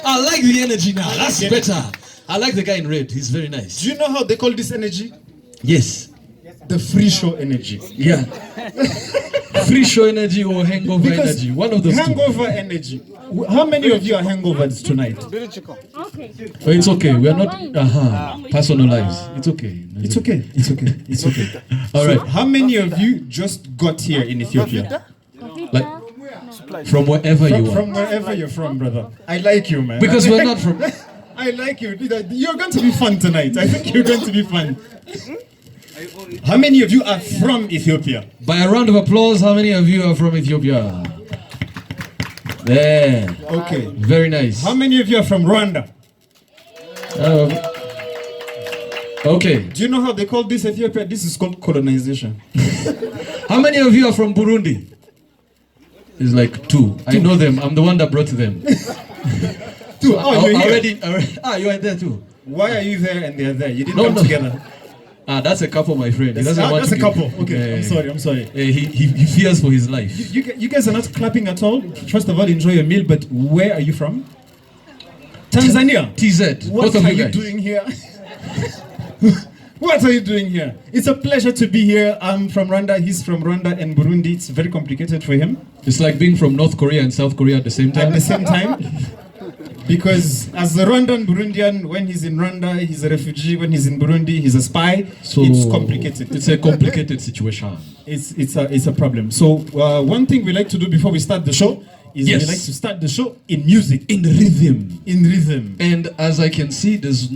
I like the energy now. That's better. I like the guy in red. He's very nice. Do you know how they call this energy? Yes. The free show energy. Yeah. Free show energy or hangover energy. One of those hangover energy. How many of you are hangovers tonight? Okay. Oh, it's okay. We are not personal lives. It's okay. It's okay. It's okay. It's okay. All right. So how many of you just got here in Ethiopia? Like from wherever you are. From wherever you're from, brother. I like you, man. Because we're not from. I like you. You're going to be fun tonight. I think you're going to be fun. How many of you are from Ethiopia? By a round of applause, how many of you are from Ethiopia? There. Okay. Very nice. How many of you are from Rwanda? Okay. Do you know how they call this Ethiopia? This is called colonization. How many of you are from Burundi? It's like two. I know them. I'm the one that brought them. Two. Oh, you're already. You are there too. Why are you there and they're there? You didn't come together. That's a couple, my friend. That's a couple. Okay, I'm sorry. He fears for his life. You guys are not clapping at all. First of all, enjoy your meal. But where are you from? Tanzania. TZ. What are you doing here? What are you doing here? It's a pleasure to be here. I'm from Rwanda. He's from Rwanda and Burundi. It's very complicated for him. It's like being from North Korea and South Korea at the same time. At the same time. Because as a Rwandan Burundian, when he's in Rwanda, he's a refugee. When he's in Burundi, he's a spy. So it's complicated. It's a complicated situation. It's a problem. So one thing we like to do before we start the show is we like to start the show in music, in rhythm, And as I can see, there's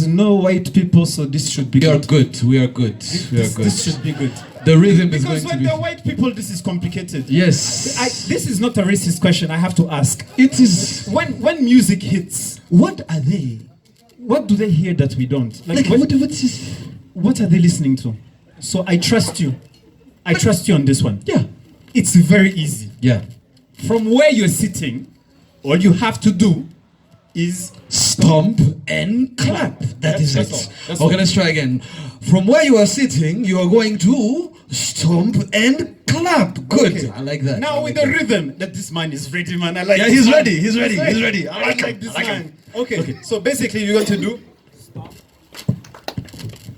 no white people, so this should be good. We are good. This should be good. The rhythm is because going to be... Because when they're white people, this is complicated. Yes. This is not a racist question. I have to ask. It is. When music hits, what are they? What do they hear that we don't? What are they listening to? So I trust you. I trust you on this one. Yeah. It's very easy. Yeah. From where you're sitting, all you have to do is stomp and clap. That's it. That's okay, let's try again. From where you are sitting, you are going to stomp and clap. Good. Okay. I like that. Now with the rhythm that this man is ready, man. I like. Yeah, he's ready. He's ready. I like this man. Okay. So basically, you're going to do.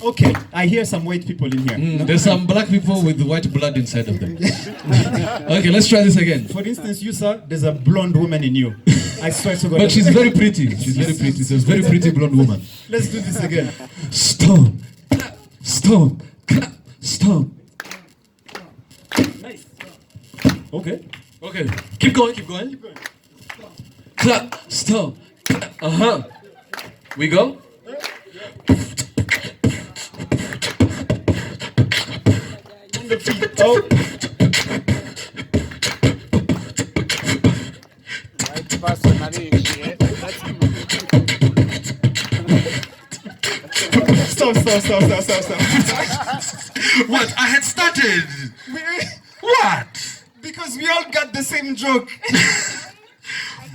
Okay, I hear some white people in here. There's some black people with white blood inside of them. Okay, let's try this again. For instance, you, sir, there's a blonde woman in you. I swear to God. But she's very pretty. She's very pretty. She's a very pretty blonde woman. Let's do this again. Stomp, clap, stomp, clap, stomp. Nice. Okay. Keep going. Clap, stomp, clap. We go. Oh. Stop. What? I had started. What? Because we all got the same joke.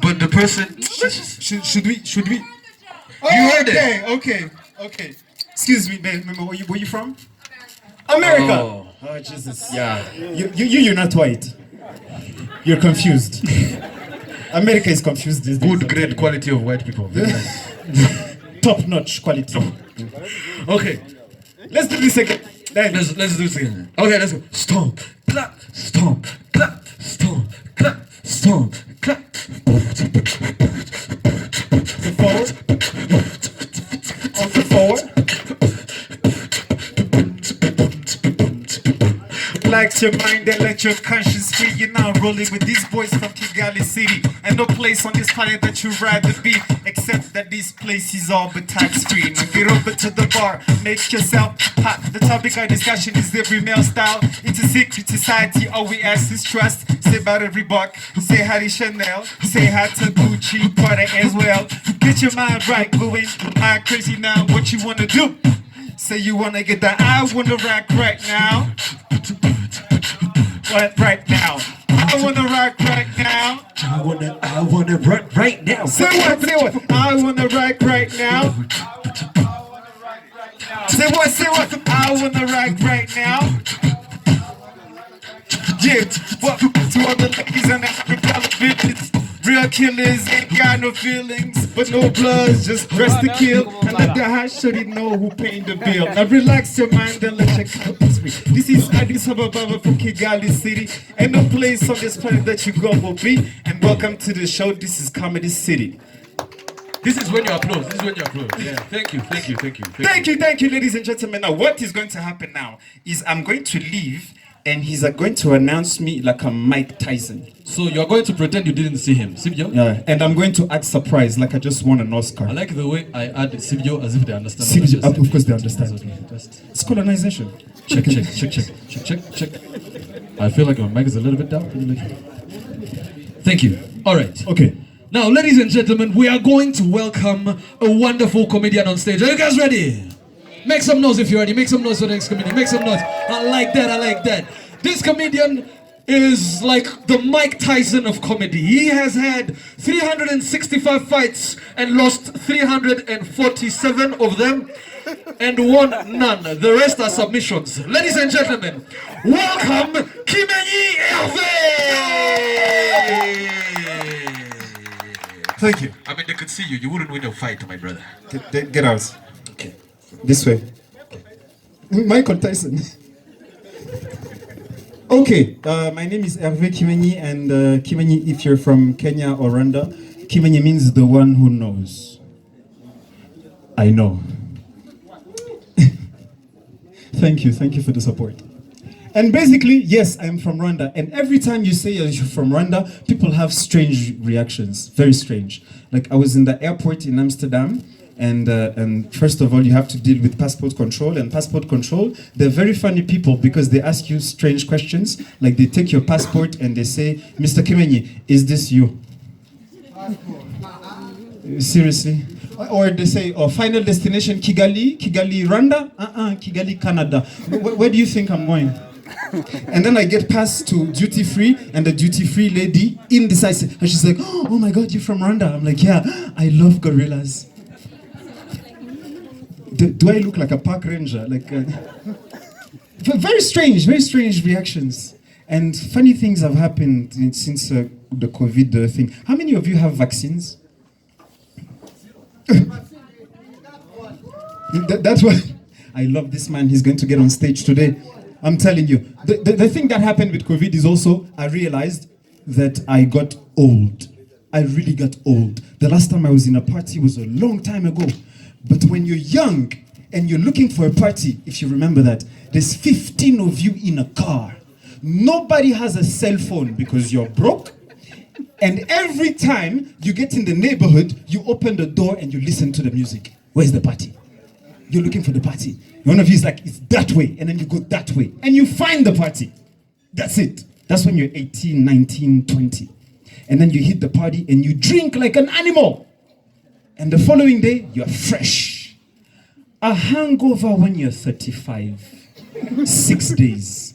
But the person... Should we? Oh, you heard it. Okay. Excuse me, man. Remember where you from? America. Oh, Jesus. Yeah. You're not white. You're confused. America is confused these days. Good, great quality of white people. Very nice. Top-notch quality. Okay. Let's do this again. Let's do this again. Okay, let's go. Stomp, clap, stomp, clap, stomp, clap, stomp, clap. Forward. Also forward. Relax your mind and let your conscience free. You're now rolling with these boys from Kigali City. And no place on this planet that you'd rather be, except that this place is all but tax-free. Now get over to the bar, make yourself hot. The topic of discussion is every male style. It's a secret society, all we ask is trust. Say bye to Reebok, say hi to Chanel, say hi to Gucci, Prada as well. Get your mind right, going crazy now. What you wanna do? Say you wanna get that I wanna rock right now. What right now? I wanna rock right now. I wanna rock right now. Say what? I wanna rock right now. Say what? I wanna rock right now. Yeah, what? To all the ladies and the $100 bitches. Real killers ain't got no feelings, but no bloods, just press the kill. And let the hash shorty know who paying the bill. Now relax your mind and let your compass free. This is Addis Ababa from Kigali City. Ain't no place on this planet that you go will be. And welcome to the show. This is Comedy City. This is when you applause. This is when you applause. Yeah. Thank you, ladies and gentlemen. Now, what is going to happen now is I'm going to leave, and he's going to announce me like a Mike Tyson. So you're going to pretend you didn't see him, Sivyo? Yeah, and I'm going to add surprise like I just won an Oscar. I like the way I add Sivyo as if they understand. Sivyo, of course they understand. It's colonization. Check. I feel like my mic is a little bit down. Thank you. All right. Okay. Now, ladies and gentlemen, we are going to welcome a wonderful comedian on stage. Are you guys ready? Make some noise if you're ready. Make some noise for the next comedian. Make some noise. I like that. This comedian is like the Mike Tyson of comedy. He has had 365 fights and lost 347 of them and won none. The rest are submissions. Ladies and gentlemen, welcome Kimenyi Hervé! Thank you. I mean, they could see you. You wouldn't win a fight, my brother. Get out. Okay. This way. Michael Tyson. Okay, my name is Hervé Kimenyi, and Kimenyi, if you're from Kenya or Rwanda, Kimenyi means the one who knows. I know. Thank you for the support. And basically, yes, I'm from Rwanda, and every time you say you're from Rwanda, people have strange reactions, very strange. Like I was in the airport in Amsterdam, and first of all, you have to deal with passport control. And passport control, they're very funny people because they ask you strange questions. Like they take your passport and they say, "Mr. Kimenyi, is this you?" Seriously? Or they say, "Oh, final destination Kigali, Rwanda? Kigali, Canada. Where do you think I'm going?" And then I get passed to duty free, and the duty free lady indecisive, and she's like, "Oh my God, you're from Rwanda?" I'm like, "Yeah, I love gorillas." Do I look like a park ranger? Like, very strange reactions. And funny things have happened since the COVID thing. How many of you have vaccines? That's why I love this man. He's going to get on stage today. I'm telling you. The thing that happened with COVID is also I realized that I got old. I really got old. The last time I was in a party was a long time ago. But when you're young and you're looking for a party, if you remember that, there's 15 of you in a car. Nobody has a cell phone because you're broke. And every time you get in the neighborhood, you open the door and you listen to the music. Where's the party? You're looking for the party. One of you is like, "It's that way." And then you go that way. And you find the party. That's it. That's when you're 18, 19, 20. And then you hit the party and you drink like an animal. And the following day, you're fresh. A hangover when you're 35. 6 days.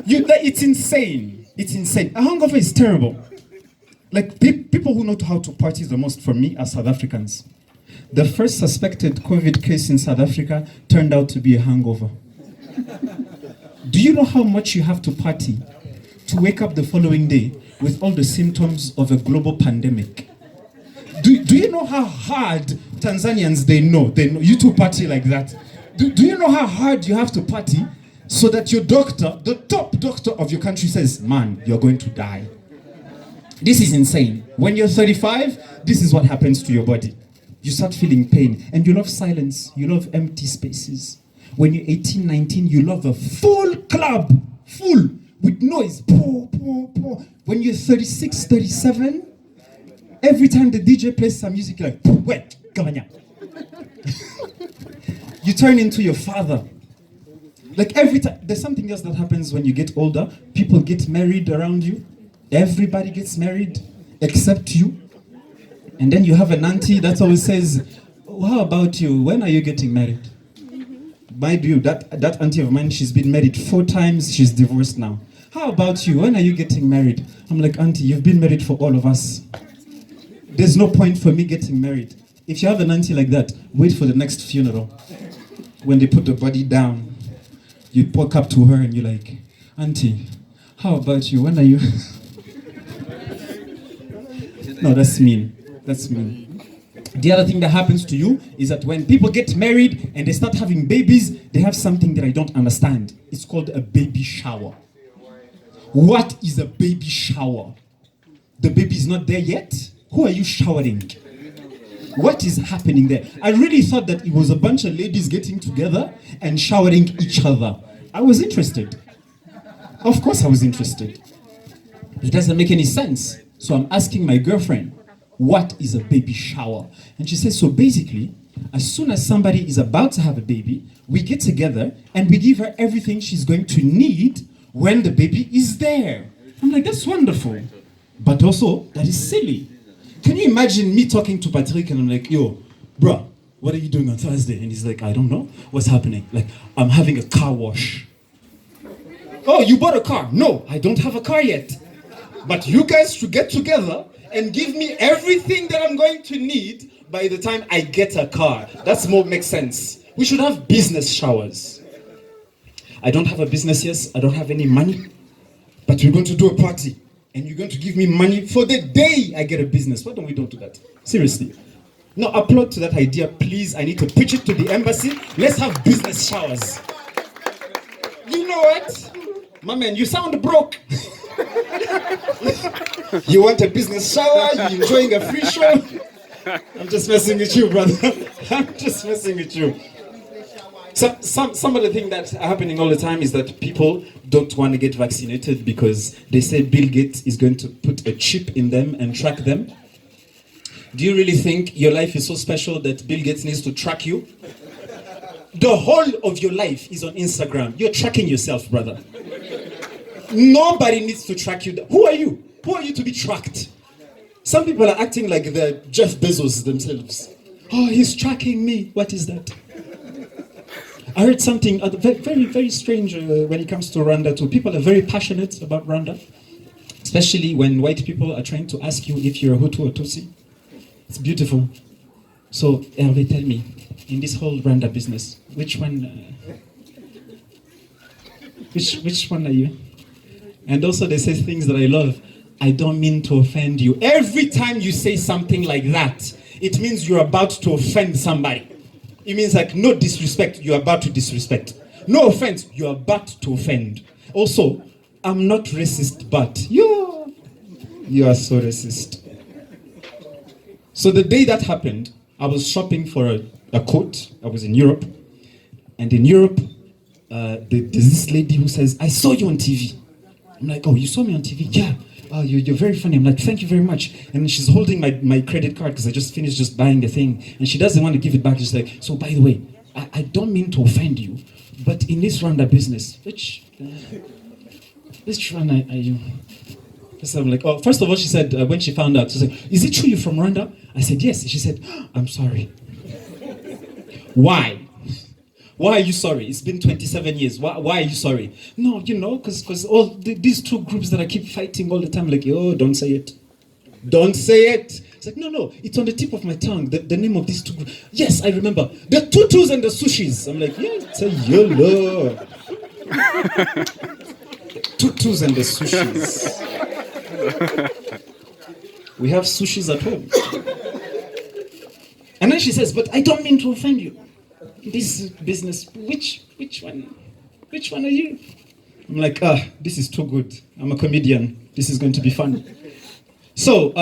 It's insane. It's insane. A hangover is terrible. Like, people who know how to party the most for me are South Africans. The first suspected COVID case in South Africa turned out to be a hangover. Do you know how much you have to party to wake up the following day with all the symptoms of a global pandemic? Do you know how hard Tanzanians, they know you two party like that? Do you know how hard you have to party so that your doctor, the top doctor of your country says, "Man, you're going to die"? This is insane. When you're 35, this is what happens to your body. You start feeling pain, and you love silence, you love empty spaces. When you're 18, 19, you love a full club, full, with noise. When you're 36, 37, every time the DJ plays some music, you're like, "Wait, Gavanya." You turn into your father. Like every time, there's something else that happens when you get older. People get married around you. Everybody gets married except you. And then you have an auntie that always says, "Oh, how about you? When are you getting married?" Mind you, that auntie of mine, she's been married 4 times. She's divorced now. "How about you? When are you getting married?" I'm like, "Auntie, you've been married for all of us. There's no point for me getting married." If you have an auntie like that, wait for the next funeral. When they put the body down, you walk up to her and you're like, "Auntie, how about you? When are you?" No, that's mean. That's mean. The other thing that happens to you is that when people get married and they start having babies, they have something that I don't understand. It's called a baby shower. What is a baby shower? The baby is not there yet? Who are you showering? What is happening there? I really thought that it was a bunch of ladies getting together and showering each other. I was interested. Of course I was interested. It doesn't make any sense. So I'm asking my girlfriend, what is a baby shower? And she says, so basically, as soon as somebody is about to have a baby, we get together and we give her everything she's going to need when the baby is there. I'm like, that's wonderful. But also, that is silly. Can you imagine me talking to Patrick and I'm like, yo, bruh, what are you doing on Thursday? And he's like, I don't know. What's happening? Like, I'm having a car wash. Oh, you bought a car? No, I don't have a car yet. But you guys should get together and give me everything that I'm going to need by the time I get a car. That's more makes sense. We should have business showers. I don't have a business, yes. I don't have any money. But we're going to do a party. And you're going to give me money for the day I get a business. Why don't we don't do that? Seriously. No, applaud to that idea, please. I need to pitch it to the embassy. Let's have business showers. You know what? My man, you sound broke. You want a business shower? You're enjoying a free show? I'm just messing with you, brother. I'm just messing with you. Some of the things that are happening all the time is that people don't want to get vaccinated because they say Bill Gates is going to put a chip in them and track them. Do you really think your life is so special that Bill Gates needs to track you? The whole of your life is on Instagram. You're tracking yourself, brother. Nobody needs to track you. Who are you? Who are you to be tracked? Some people are acting like they're Jeff Bezos themselves. Oh, he's tracking me. What is that? I heard something very, very strange when it comes to Rwanda too. People are very passionate about Rwanda, especially when white people are trying to ask you if you're a Hutu or Tutsi. It's beautiful. So, Hervé, tell me, in this whole Rwanda business, which one are you? And also they say things that I love. I don't mean to offend you. Every time you say something like that, it means you're about to offend somebody. It means like no disrespect, you're about to disrespect. No offense, you're about to offend. Also, I'm not racist, but you are so racist. So the day that happened, I was shopping for a coat. I was in Europe. And in Europe, there's this lady who says, I saw you on TV. I'm like, oh, you saw me on TV? Yeah. Oh, you're very funny. I'm like, thank you very much. And she's holding my credit card because I just finished just buying the thing. And she doesn't want to give it back. She's like, so by the way, I don't mean to offend you, but in this Rwanda business, which one are you? So I'm like, oh, first of all, she said, when she found out, she said, is it true you're from Rwanda? I said, yes. She said, I'm sorry. Why? Why are you sorry? It's been 27 years. Why are you sorry? No, because all these two groups that I keep fighting all the time, like, oh, don't say it. Don't say it. It's like, no, it's on the tip of my tongue, the name of these two groups. Yes, I remember. The tutus and the sushis. I'm like, yeah, it's a YOLO. Tutus and the sushis. We have sushis at home. And then she says, but I don't mean to offend you. This business, which one are you? I'm like, this is too good. I'm a comedian. This is going to be fun. So,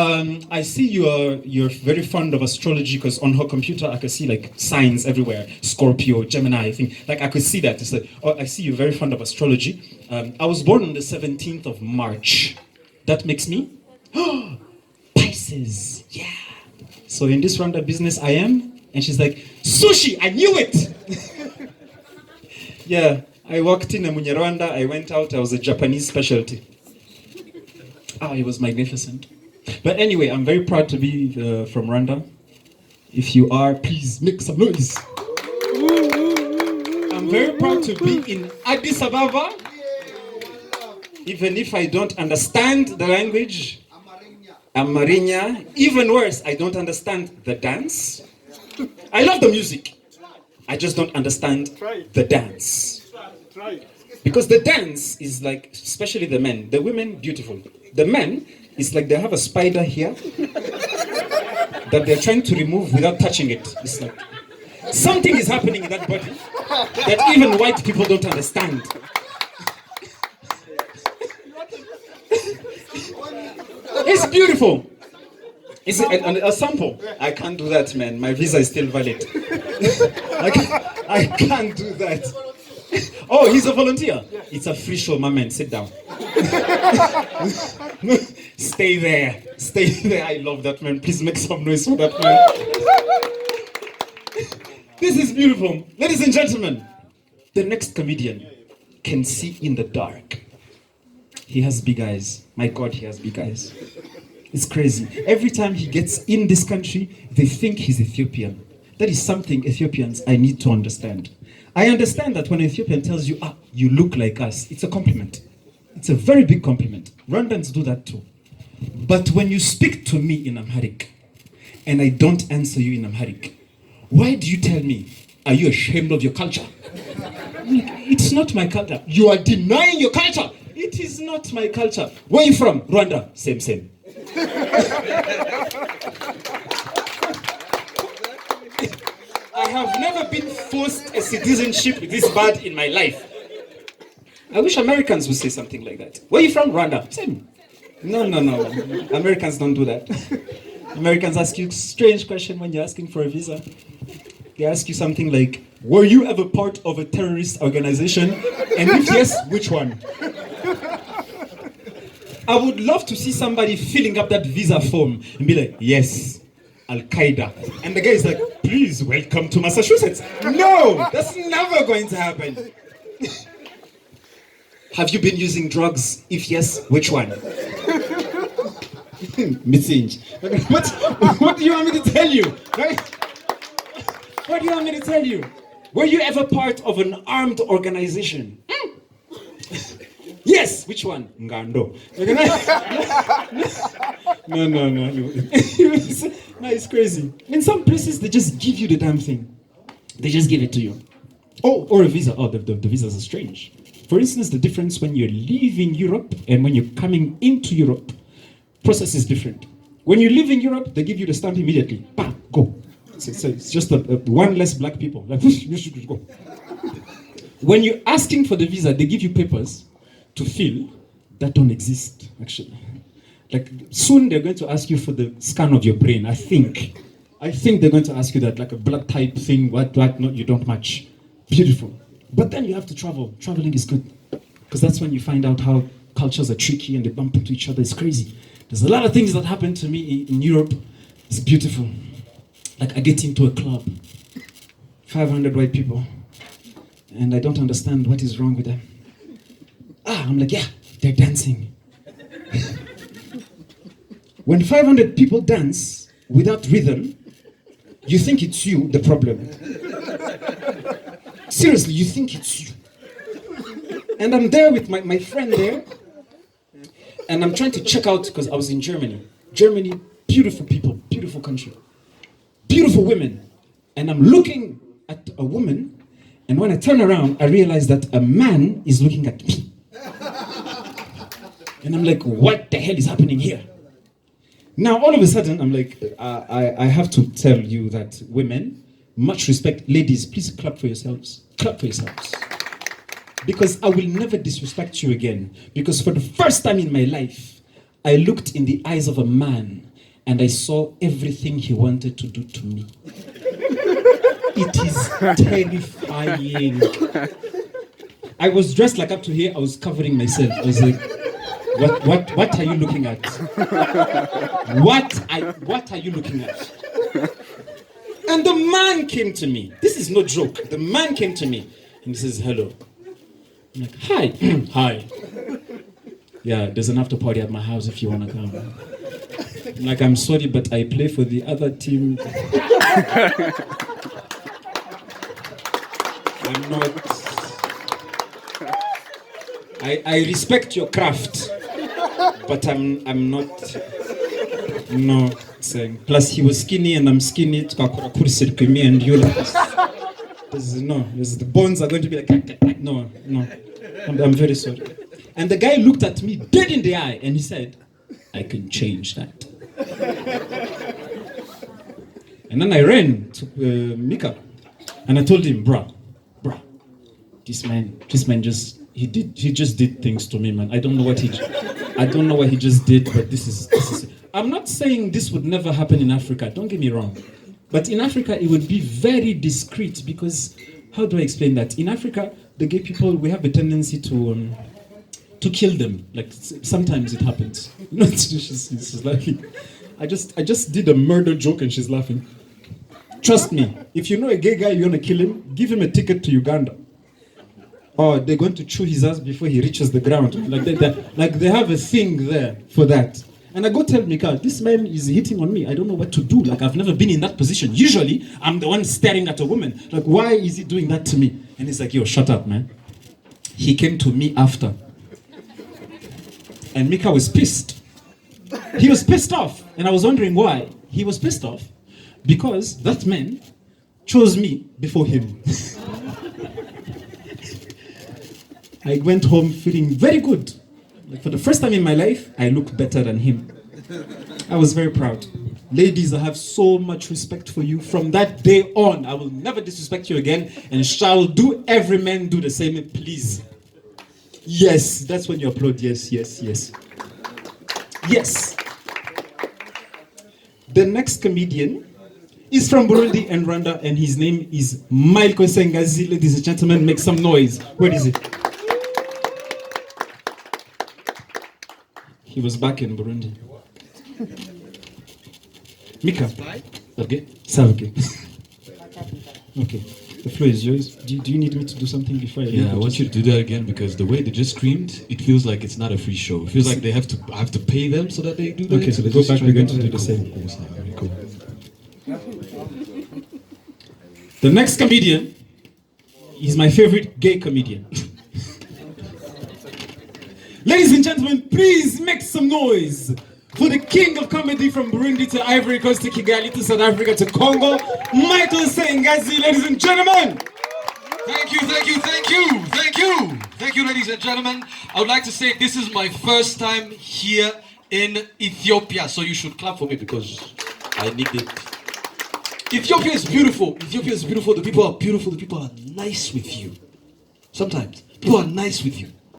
I see you're very fond of astrology because on her computer I could see like signs everywhere. Scorpio, Gemini, I think. Like I could see that. It's like, oh, I see you're very fond of astrology. I was born on the 17th of March. That makes me Pisces. Yeah. So in this round of business I am. And she's like, sushi, I knew it! Yeah, I walked in a Munyarwanda, I went out, I was a Japanese specialty. It was magnificent. But anyway, I'm very proud to be from Rwanda. If you are, please make some noise. I'm very proud to be in Addis Ababa. Even if I don't understand the language, Amarinya. Even worse, I don't understand the dance. I love the music. I just don't understand the dance. Because the dance is like, especially the men, the women, beautiful. The men, it's like they have a spider here. that they're trying to remove without touching it. It's like something is happening in that body that even white people don't understand. It's beautiful. Is it a sample? I can't do that, man. My visa is still valid. I can't do that. Oh, he's a volunteer. It's a free show, my man. Sit down. Stay there. Stay there. I love that, man. Please make some noise for that, man. This is beautiful. Ladies and gentlemen, the next comedian can see in the dark. He has big eyes. My God, he has big eyes. It's crazy. Every time he gets in this country, they think he's Ethiopian. That is something Ethiopians I need to understand. I understand that when an Ethiopian tells you, you look like us, it's a compliment. It's a very big compliment. Rwandans do that too. But when you speak to me in Amharic, and I don't answer you in Amharic, why do you tell me, are you ashamed of your culture? It's not my culture. You are denying your culture. It is not my culture. Where are you from? Rwanda. Same. I have never been forced a citizenship this bad in my life. I wish Americans would say something like that. Where are you from? Rwanda. Same. No. Americans don't do that. Americans ask you a strange question when you're asking for a visa. They ask you something like, were you ever part of a terrorist organization? And if yes, which one? I would love to see somebody filling up that visa form and be like, yes, Al-Qaeda. And the guy is like, please welcome to Massachusetts. No, that's never going to happen. Have you been using drugs? If yes, which one? Missing. What do you want me to tell you? Right? What do you want me to tell you? Were you ever part of an armed organization? Yes, which one? Ngando. No. No, it's crazy. In some places, they just give you the damn thing. They just give it to you. Oh, or a visa. Oh, the visas are strange. For instance, the difference when you're leaving Europe and when you're coming into Europe, process is different. When you live in Europe, they give you the stamp immediately. Bam, go. So it's just one less black people. Like, you should go. When you're asking for the visa, they give you papers to fill that don't exist, actually. Like, soon they're going to ask you for the scan of your brain, I think. They're going to ask you that, like a blood type thing, what, no, you don't match. Beautiful. But then you have to travel. Traveling is good. Because that's when you find out how cultures are tricky and they bump into each other. It's crazy. There's a lot of things that happen to me in Europe. It's beautiful. Like, I get into a club, 500 white people, and I don't understand what is wrong with them. I'm like, yeah, they're dancing. When 500 people dance without rhythm, you think it's you, the problem. Seriously, you think it's you. And I'm there with my friend there, and I'm trying to check out, because I was in Germany. Germany, beautiful people, beautiful country. Beautiful women. And I'm looking at a woman, and when I turn around, I realize that a man is looking at me. And I'm like, what the hell is happening here? Now, all of a sudden, I'm like, I have to tell you that women, much respect. Ladies, please clap for yourselves. Clap for yourselves. Because I will never disrespect you again. Because for the first time in my life, I looked in the eyes of a man and I saw everything he wanted to do to me. It is terrifying. I was dressed like up to here, I was covering myself. I was like, what are you looking at? What are you looking at? And the man came to me. This is no joke. The man came to me and he says, hello. I'm like, hi. Hi. Yeah, there's an after party at my house if you want to come. I'm like, I'm sorry, but I play for the other team. I'm not. I respect your craft, but I'm not. No, saying. Plus, he was skinny and I'm skinny. And you like, the bones are going to be like, no. I'm very sorry. And the guy looked at me dead in the eye and he said, I can change that. And then I ran to Mika, and I told him, bruh, this man he just did things to me, man. I don't know what he just did, but this is. I'm not saying this would never happen in Africa. Don't get me wrong, but in Africa it would be very discreet because how do I explain that? In Africa, the gay people, we have a tendency to kill them. Like sometimes it happens. You know, she's laughing. I just did a murder joke and she's laughing. Trust me, if you know a gay guy, you want to kill him, give him a ticket to Uganda. Or they're going to chew his ass before he reaches the ground. Like they have a thing there for that. And I go tell Mika, this man is hitting on me. I don't know what to do. Like I've never been in that position. Usually, I'm the one staring at a woman. Like, why is he doing that to me? And he's like, yo, shut up, man. He came to me after. And Mika was pissed. He was pissed off. And I was wondering why. He was pissed off because that man chose me before him. I went home feeling very good. Like for the first time in my life, I look better than him. I was very proud. Ladies, I have so much respect for you. From that day on, I will never disrespect you again and shall do every man do the same, please. Yes, that's when you applaud. Yes. Yes. The next comedian is from Burundi and Rwanda, and his name is Michael Sengazi. Ladies and gentlemen, make some noise. Where is he? He was back in Burundi. Mika. Okay. Salve. Okay. The floor is yours. Do you need me to do something before I leave? Yeah, I want you to do that again because the way they just screamed, it feels like it's not a free show. It feels like I have to pay them so that they do that. Okay, so they go back, we're going to do the same. Very cool. The next comedian is my favorite gay comedian. Ladies and gentlemen, please make some noise for the king of comedy from Burundi to Ivory Coast to Kigali to South Africa to Congo, Michael Sengazi, ladies and gentlemen. Thank you, ladies and gentlemen. I would like to say this is my first time here in Ethiopia, so you should clap for me because I need it. Ethiopia is beautiful. The people are beautiful. The people are nice with you. Sometimes people are nice with you.